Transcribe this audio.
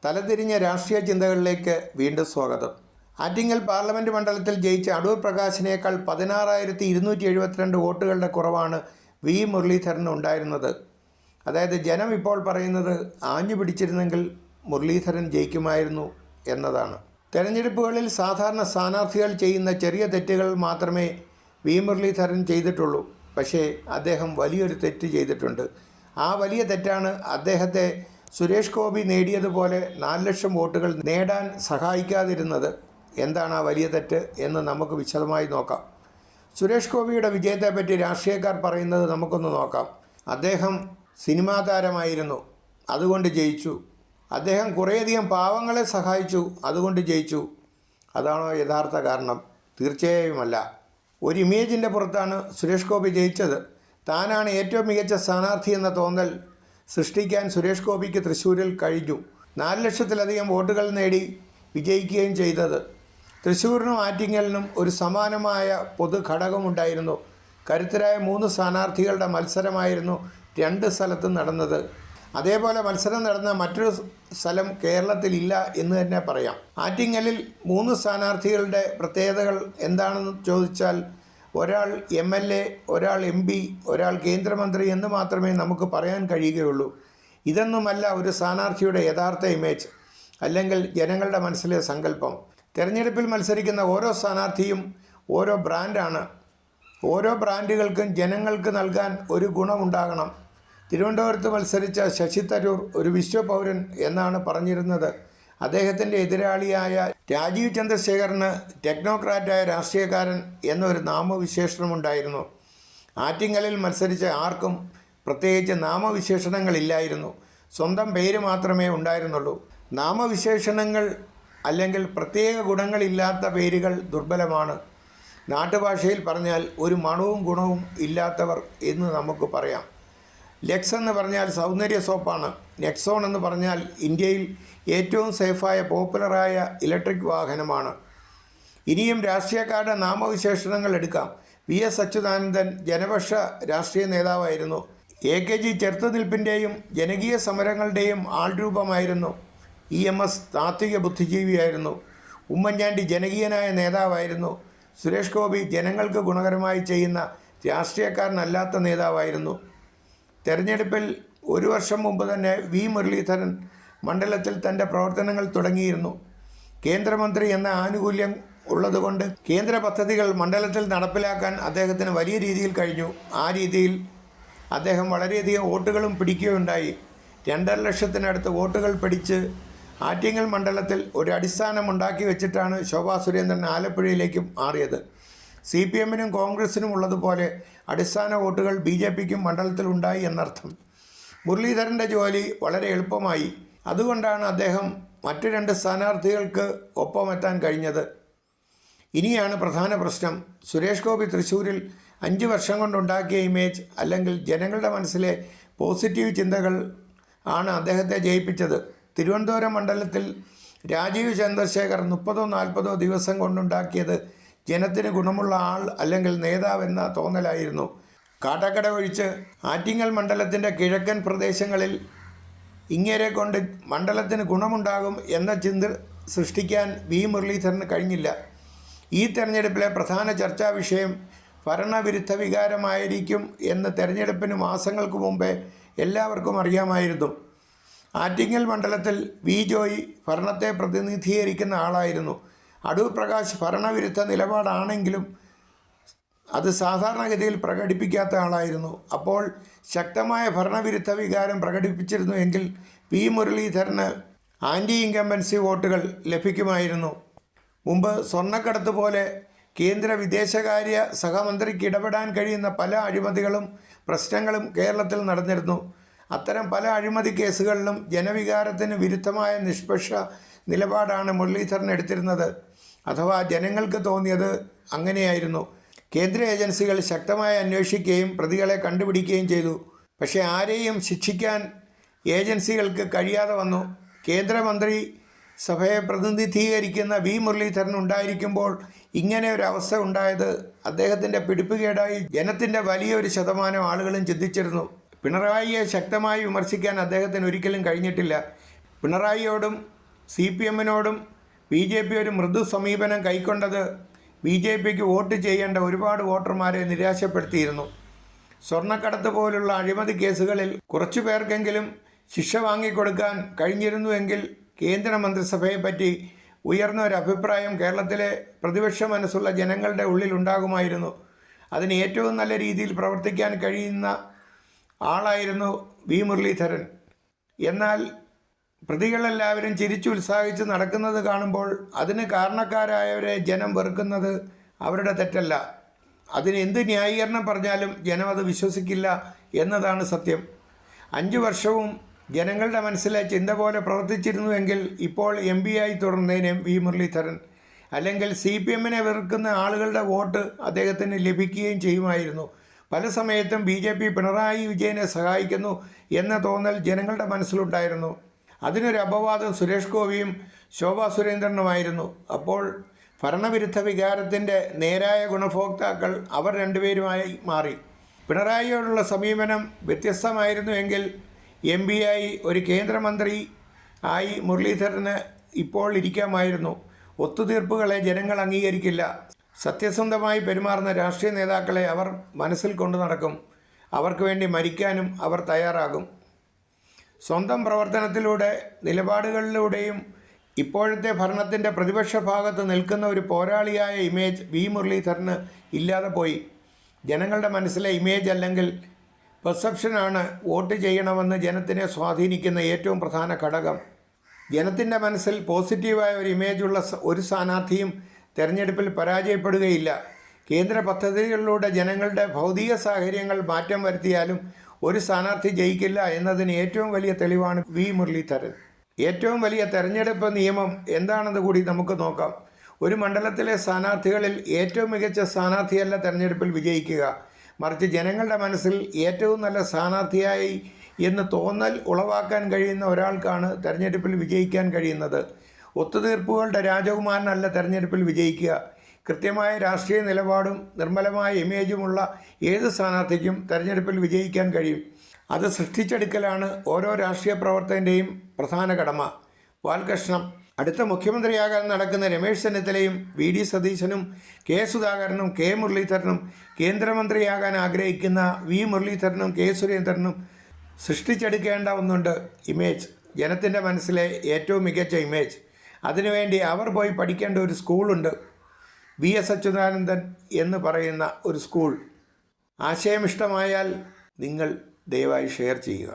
തലതിരിഞ്ഞ രാഷ്ട്രീയ ചിന്തകളിലേക്ക് വീണ്ടും സ്വാഗതം. ആറ്റിങ്ങൽ പാർലമെൻറ്റ് മണ്ഡലത്തിൽ ജയിച്ച അടൂർ പ്രകാശിനേക്കാൾ 16,272 വോട്ടുകളുടെ കുറവാണ് വി മുരളീധരന് ഉണ്ടായിരുന്നത്. അതായത് ജനം ഇപ്പോൾ പറയുന്നത് ആഞ്ഞു പിടിച്ചിരുന്നെങ്കിൽ മുരളീധരൻ ജയിക്കുമായിരുന്നു എന്നതാണ്. തെരഞ്ഞെടുപ്പുകളിൽ സാധാരണ സ്ഥാനാർത്ഥികൾ ചെയ്യുന്ന ചെറിയ തെറ്റുകൾ മാത്രമേ വി മുരളീധരൻ ചെയ്തിട്ടുള്ളൂ. പക്ഷേ അദ്ദേഹം വലിയൊരു തെറ്റ് ചെയ്തിട്ടുണ്ട്. ആ വലിയ തെറ്റാണ് അദ്ദേഹത്തെ സുരേഷ് ഗോപി നേടിയതുപോലെ 4 ലക്ഷം വോട്ടുകൾ നേടാൻ സഹായിക്കാതിരുന്നത്. എന്താണ് ആ വലിയ തെറ്റ് എന്ന് നമുക്ക് വിശദമായി നോക്കാം. സുരേഷ് ഗോപിയുടെ വിജയത്തെപ്പറ്റി രാഷ്ട്രീയക്കാർ പറയുന്നത് നമുക്കൊന്ന് നോക്കാം. അദ്ദേഹം സിനിമാ താരമായിരുന്നു, അതുകൊണ്ട് ജയിച്ചു. അദ്ദേഹം കുറേയധികം പാവങ്ങളെ സഹായിച്ചു, അതുകൊണ്ട് ജയിച്ചു. അതാണോ യഥാർത്ഥ കാരണം? തീർച്ചയായുമല്ല. ഒരു ഇമേജിൻ്റെ പുറത്താണ് സുരേഷ് ഗോപി ജയിച്ചത്. താനാണ് ഏറ്റവും മികച്ച സ്ഥാനാർത്ഥി എന്ന തോന്നൽ സൃഷ്ടിക്കാൻ സുരേഷ് ഗോപിക്ക് തൃശ്ശൂരിൽ കഴിഞ്ഞു. 4 ലക്ഷത്തിലധികം വോട്ടുകൾ നേടി വിജയിക്കുകയും ചെയ്തത്. തൃശ്ശൂരിനും ആറ്റിങ്ങലിനും ഒരു സമാനമായ പൊതു ഘടകമുണ്ടായിരുന്നു. കരുത്തരായ 3 സ്ഥാനാർത്ഥികളുടെ മത്സരമായിരുന്നു 2 സ്ഥലത്തും നടന്നത്. അതേപോലെ മത്സരം നടന്ന മറ്റൊരു സ്ഥലം കേരളത്തിലില്ല എന്ന് തന്നെ പറയാം. ആറ്റിങ്ങലിൽ 3 സ്ഥാനാർത്ഥികളുടെ പ്രത്യേകതകൾ എന്താണെന്ന് ചോദിച്ചാൽ ഒരാൾ MLA, ഒരാൾ MP, ഒരാൾ കേന്ദ്രമന്ത്രി എന്ന് മാത്രമേ നമുക്ക് പറയാൻ കഴിയുകയുള്ളൂ. ഇതൊന്നുമല്ല ഒരു സ്ഥാനാർത്ഥിയുടെ യഥാർത്ഥ ഇമേജ്, അല്ലെങ്കിൽ ജനങ്ങളുടെ മനസ്സിലെ സങ്കല്പം. തെരഞ്ഞെടുപ്പിൽ മത്സരിക്കുന്ന ഓരോ സ്ഥാനാർത്ഥിയും ഓരോ ബ്രാൻഡാണ്. ഓരോ ബ്രാൻഡുകൾക്കും ജനങ്ങൾക്ക് നൽകാൻ ഒരു ഗുണമുണ്ടാകണം. തിരുവനന്തപുരത്ത് മത്സരിച്ച ശശി തരൂർ ഒരു വിശ്വപൗരൻ എന്നാണ് പറഞ്ഞിരുന്നത്. അദ്ദേഹത്തിൻ്റെ എതിരാളിയായ രാജീവ് ചന്ദ്രശേഖറിന് ടെക്നോക്രാറ്റായ രാഷ്ട്രീയക്കാരൻ എന്നൊരു നാമവിശേഷണമുണ്ടായിരുന്നു. ആറ്റിങ്ങലിൽ മത്സരിച്ച ആർക്കും പ്രത്യേകിച്ച് നാമവിശേഷണങ്ങളില്ലായിരുന്നു. സ്വന്തം പേര് മാത്രമേ ഉണ്ടായിരുന്നുള്ളൂ. നാമവിശേഷണങ്ങൾ അല്ലെങ്കിൽ പ്രത്യേക ഗുണങ്ങളില്ലാത്ത പേരുകൾ ദുർബലമാണ്. നാട്ടുഭാഷയിൽ പറഞ്ഞാൽ ഒരു മണവും ഗുണവും ഇല്ലാത്തവർ എന്ന് നമുക്ക് പറയാം. ലെക്സ് എന്ന് പറഞ്ഞാൽ സൗന്ദര്യ സോപ്പാണ്. നെക്സോൺ എന്ന് പറഞ്ഞാൽ ഇന്ത്യയിൽ ഏറ്റവും സേഫായ പോപ്പുലറായ ഇലക്ട്രിക് വാഹനമാണ്. ഇനിയും രാഷ്ട്രീയക്കാരുടെ നാമവിശേഷണങ്ങൾ എടുക്കാം. VS അച്യുതാനന്ദൻ ജനപക്ഷ രാഷ്ട്രീയ നേതാവായിരുന്നു. AKG ചെറുത്തുനിൽപ്പിൻ്റെയും ജനകീയ സമരങ്ങളുടെയും ആൾരൂപമായിരുന്നു. EMS താത്വിക ബുദ്ധിജീവിയായിരുന്നു. ഉമ്മൻചാണ്ടി ജനകീയനായ നേതാവായിരുന്നു. സുരേഷ് ഗോപി ജനങ്ങൾക്ക് ഗുണകരമായി ചെയ്യുന്ന രാഷ്ട്രീയക്കാരനല്ലാത്ത നേതാവായിരുന്നു. തെരഞ്ഞെടുപ്പിൽ 1 വർഷം മുമ്പ് തന്നെ വി മുരളീധരൻ മണ്ഡലത്തിൽ തൻ്റെ പ്രവർത്തനങ്ങൾ തുടങ്ങിയിരുന്നു. കേന്ദ്രമന്ത്രി എന്ന ആനുകൂല്യം ഉള്ളതുകൊണ്ട് കേന്ദ്ര പദ്ധതികൾ മണ്ഡലത്തിൽ നടപ്പിലാക്കാൻ അദ്ദേഹത്തിന് വലിയ രീതിയിൽ കഴിഞ്ഞു. ആ രീതിയിൽ അദ്ദേഹം വളരെയധികം വോട്ടുകളും പിടിക്കുകയുണ്ടായി. 2.5 ലക്ഷത്തിനടുത്ത് വോട്ടുകൾ പിടിച്ച് ആറ്റിങ്ങൽ മണ്ഡലത്തിൽ ഒരു അടിസ്ഥാനം ഉണ്ടാക്കി വെച്ചിട്ടാണ് ശോഭാ സുരേന്ദ്രൻ ആലപ്പുഴയിലേക്കും മാറിയത്. CPM-നും കോൺഗ്രസിനും ഉള്ളതുപോലെ അടിസ്ഥാന വോട്ടുകൾ BJPക്കും മണ്ഡലത്തിലുണ്ടായി എന്നർത്ഥം. മുരളീധരൻ്റെ ജോലി വളരെ എളുപ്പമായി. അതുകൊണ്ടാണ് അദ്ദേഹം മറ്റു 2 സ്ഥാനാർത്ഥികൾക്ക് ഒപ്പമെത്താൻ കഴിഞ്ഞത്. ഇനിയാണ് പ്രധാന പ്രശ്നം. സുരേഷ് ഗോപി തൃശ്ശൂരിൽ 5 വർഷം കൊണ്ടുണ്ടാക്കിയ ഇമേജ് അല്ലെങ്കിൽ ജനങ്ങളുടെ മനസ്സിലെ പോസിറ്റീവ് ചിന്തകൾ ആണ് അദ്ദേഹത്തെ ജയിപ്പിച്ചത്. തിരുവനന്തപുരം മണ്ഡലത്തിൽ രാജീവ് ചന്ദ്രശേഖർ 30-40 ദിവസം കൊണ്ടുണ്ടാക്കിയത് ജനത്തിന് ഗുണമുള്ള ആൾ അല്ലെങ്കിൽ നേതാവെന്ന തോന്നലായിരുന്നു. കാട്ടാക്കട ഒഴിച്ച് ആറ്റിങ്ങൽ മണ്ഡലത്തിൻ്റെ കിഴക്കൻ പ്രദേശങ്ങളിൽ ഇങ്ങേരെ കൊണ്ട് മണ്ഡലത്തിന് ഗുണമുണ്ടാകും എന്ന ചിന്ത സൃഷ്ടിക്കാൻ വി മുരളീധരന് കഴിഞ്ഞില്ല. ഈ തെരഞ്ഞെടുപ്പിലെ പ്രധാന ചർച്ചാ വിഷയം ഭരണവിരുദ്ധ വികാരമായിരിക്കും എന്ന് തെരഞ്ഞെടുപ്പിന് മാസങ്ങൾക്ക് മുമ്പേ എല്ലാവർക്കും അറിയാമായിരുന്നു. ആറ്റിങ്ങൽ മണ്ഡലത്തിൽ വി ജോയി ഭരണത്തെ പ്രതിനിധീകരിക്കുന്ന ആളായിരുന്നു. അടൂർ പ്രകാശ് ഭരണവിരുദ്ധ നിലപാടാണെങ്കിലും അത് സാധാരണഗതിയിൽ പ്രകടിപ്പിക്കാത്ത ആളായിരുന്നു. അപ്പോൾ ശക്തമായ ഭരണവിരുദ്ധ വികാരം പ്രകടിപ്പിച്ചിരുന്നു എങ്കിൽ വി മുരളീധരന് ആൻറ്റി ഇൻകംബൻസി വോട്ടുകൾ ലഭിക്കുമായിരുന്നു. മുമ്പ് സ്വർണ്ണക്കടത്ത് പോലെ കേന്ദ്ര വിദേശകാര്യ സഹമന്ത്രിക്ക് ഇടപെടാൻ കഴിയുന്ന പല അഴിമതികളും പ്രശ്നങ്ങളും കേരളത്തിൽ നടന്നിരുന്നു. അത്തരം പല അഴിമതി കേസുകളിലും ജനവികാരത്തിന് വിരുദ്ധമായ നിഷ്പക്ഷ നിലപാടാണ് മുരളീധരൻ എടുത്തിരുന്നത്. അഥവാ ജനങ്ങൾക്ക് തോന്നിയത് അങ്ങനെയായിരുന്നു. കേന്ദ്ര ഏജൻസികൾ ശക്തമായി അന്വേഷിക്കുകയും പ്രതികളെ കണ്ടുപിടിക്കുകയും ചെയ്തു. പക്ഷേ ആരെയും ശിക്ഷിക്കാൻ ഏജൻസികൾക്ക് കഴിയാതെ വന്നു. കേന്ദ്രമന്ത്രി സഭയെ പ്രതിനിധീകരിക്കുന്ന വി മുരളീധരൻ ഉണ്ടായിരിക്കുമ്പോൾ ഇങ്ങനെ ഒരു അവസ്ഥ ഉണ്ടായത് അദ്ദേഹത്തിൻ്റെ പിടിപ്പുകേടായി ജനത്തിൻ്റെ വലിയൊരു ശതമാനം ആളുകളും ചിന്തിച്ചിരുന്നു. പിണറായിയെ ശക്തമായി വിമർശിക്കാൻ അദ്ദേഹത്തിന് ഒരിക്കലും കഴിഞ്ഞിട്ടില്ല. പിണറായിയോടും CPM-നോടും BJP ഒരു മൃദു സമീപനം കൈക്കൊണ്ടത് BJPക്ക് വോട്ട് ചെയ്യേണ്ട ഒരുപാട് വോട്ടർമാരെ നിരാശപ്പെടുത്തിയിരുന്നു. സ്വർണ്ണക്കടത്ത് പോലുള്ള അഴിമതി കേസുകളിൽ കുറച്ചു പേർക്കെങ്കിലും ശിക്ഷ വാങ്ങിക്കൊടുക്കാൻ കഴിഞ്ഞിരുന്നുവെങ്കിൽ കേന്ദ്രമന്ത്രിസഭയെപ്പറ്റി ഉയർന്ന ഒരു അഭിപ്രായം കേരളത്തിലെ പ്രതിപക്ഷ മനസ്സുള്ള ജനങ്ങളുടെ ഉള്ളിലുണ്ടാകുമായിരുന്നു. അതിന് ഏറ്റവും നല്ല രീതിയിൽ പ്രവർത്തിക്കാൻ കഴിയുന്ന ആളായിരുന്നു V. മുരളീധരൻ. എന്നാൽ പ്രതികളെല്ലാവരും ചിരിച്ചുത്സാഹിച്ച് നടക്കുന്നത് കാണുമ്പോൾ അതിന് കാരണക്കാരായവരെ ജനം വെറുക്കുന്നത് അവരുടെ തെറ്റല്ല. അതിന് എന്ത് ന്യായീകരണം പറഞ്ഞാലും ജനം അത് വിശ്വസിക്കില്ല എന്നതാണ് സത്യം. 5 വർഷവും ജനങ്ങളുടെ മനസ്സിലെ ചിന്ത പോലെ പ്രവർത്തിച്ചിരുന്നുവെങ്കിൽ ഇപ്പോൾ MP ആയി തുടർന്നേനെ V. മുരളീധരൻ. അല്ലെങ്കിൽ CPM-നെ വെറുക്കുന്ന ആളുകളുടെ വോട്ട് അദ്ദേഹത്തിന് ലഭിക്കുകയും ചെയ്യുമായിരുന്നു. പല സമയത്തും BJP പിണറായി വിജയനെ സഹായിക്കുന്നു എന്ന തോന്നൽ ജനങ്ങളുടെ മനസ്സിലുണ്ടായിരുന്നു. അതിനൊരു അപവാദം സുരേഷ് ഗോപിയും ശോഭാ സുരേന്ദ്രനുമായിരുന്നു. അപ്പോൾ ഭരണവിരുദ്ധ വികാരത്തിൻ്റെ നേരായ ഗുണഭോക്താക്കൾ അവർ രണ്ടുപേരുമായി മാറി. പിണറായിയോടുള്ള സമീപനം വ്യത്യസ്തമായിരുന്നുവെങ്കിൽ MP ആയി ഒരു കേന്ദ്രമന്ത്രി ആയി മുരളീധരന് ഇപ്പോൾ ഇരിക്കാമായിരുന്നു. ഒത്തുതീർപ്പുകളെ ജനങ്ങൾ അംഗീകരിക്കില്ല. സത്യസന്ധമായി പെരുമാറുന്ന രാഷ്ട്രീയ നേതാക്കളെ അവർ മനസ്സിൽ കൊണ്ടു നടക്കും. അവർക്ക് വേണ്ടി മരിക്കാനും അവർ തയ്യാറാകും. സ്വന്തം പ്രവർത്തനത്തിലൂടെ നിലപാടുകളിലൂടെയും ഇപ്പോഴത്തെ ഭരണത്തിൻ്റെ പ്രതിപക്ഷ ഭാഗത്ത് നിൽക്കുന്ന ഒരു പോരാളിയായ ഇമേജ് V. മുരളീധരന് ഇല്ലാതെ പോയി. ജനങ്ങളുടെ മനസ്സിലെ ഇമേജ് അല്ലെങ്കിൽ പെർസെപ്ഷനാണ് വോട്ട് ചെയ്യണമെന്ന് ജനത്തിനെ സ്വാധീനിക്കുന്ന ഏറ്റവും പ്രധാന ഘടകം. ജനത്തിൻ്റെ മനസ്സിൽ പോസിറ്റീവായ ഒരു ഇമേജുള്ള ഒരു സ്ഥാനാർത്ഥിയും തെരഞ്ഞെടുപ്പിൽ പരാജയപ്പെടുകയില്ല. കേന്ദ്ര പദ്ധതികളിലൂടെ ജനങ്ങളുടെ ഭൗതിക സാഹചര്യങ്ങൾ മാറ്റം വരുത്തിയാലും ഒരു സ്ഥാനാർത്ഥി ജയിക്കില്ല എന്നതിന് ഏറ്റവും വലിയ തെളിവാണ് V. മുരളീധരൻ. ഏറ്റവും വലിയ തെരഞ്ഞെടുപ്പ് നിയമം എന്താണെന്ന് കൂടി നമുക്ക് നോക്കാം. ഒരു മണ്ഡലത്തിലെ സ്ഥാനാർത്ഥികളിൽ ഏറ്റവും മികച്ച സ്ഥാനാർത്ഥിയല്ല തെരഞ്ഞെടുപ്പിൽ വിജയിക്കുക. മറിച്ച് ജനങ്ങളുടെ മനസ്സിൽ ഏറ്റവും നല്ല സ്ഥാനാർത്ഥിയായി എന്ന് തോന്നൽ ഉളവാക്കാൻ കഴിയുന്ന ഒരാൾക്കാണ് തെരഞ്ഞെടുപ്പിൽ വിജയിക്കാൻ കഴിയുന്നത്. ഒത്തുതീർപ്പുകളുടെ രാജകുമാരനല്ല തെരഞ്ഞെടുപ്പിൽ വിജയിക്കുക. കൃത്യമായ രാഷ്ട്രീയ നിലപാടും നിർമ്മലമായ ഇമേജുമുള്ള ഏത് സ്ഥാനാർത്ഥിക്കും തെരഞ്ഞെടുപ്പിൽ വിജയിക്കാൻ കഴിയും. അത് സൃഷ്ടിച്ചെടുക്കലാണ് ഓരോ രാഷ്ട്രീയ പ്രവർത്തകൻ്റെയും പ്രധാന കടമ. വാൽകൃഷ്ണം. അടുത്ത മുഖ്യമന്ത്രിയാകാൻ നടക്കുന്ന രമേശ് ചെന്നിത്തലയും VD സതീശനും K. സുധാകരനും K. മുരളീധരനും കേന്ദ്രമന്ത്രിയാകാൻ ആഗ്രഹിക്കുന്ന V. മുരളീധരനും K. സുരേന്ദ്രനും സൃഷ്ടിച്ചെടുക്കേണ്ട ഒന്നുണ്ട്: ഇമേജ്. ജനത്തിൻ്റെ മനസ്സിലെ ഏറ്റവും മികച്ച ഇമേജ്. അതിനുവേണ്ടി അവർ പോയി പഠിക്കേണ്ട ഒരു സ്കൂളുണ്ട്. VS അച്യുതാനന്ദൻ എന്ന് പറയുന്ന ഒരു സ്കൂൾ. ആശയം ഇഷ്ടമായാൽ നിങ്ങൾ ദയവായി ഷെയർ ചെയ്യുക.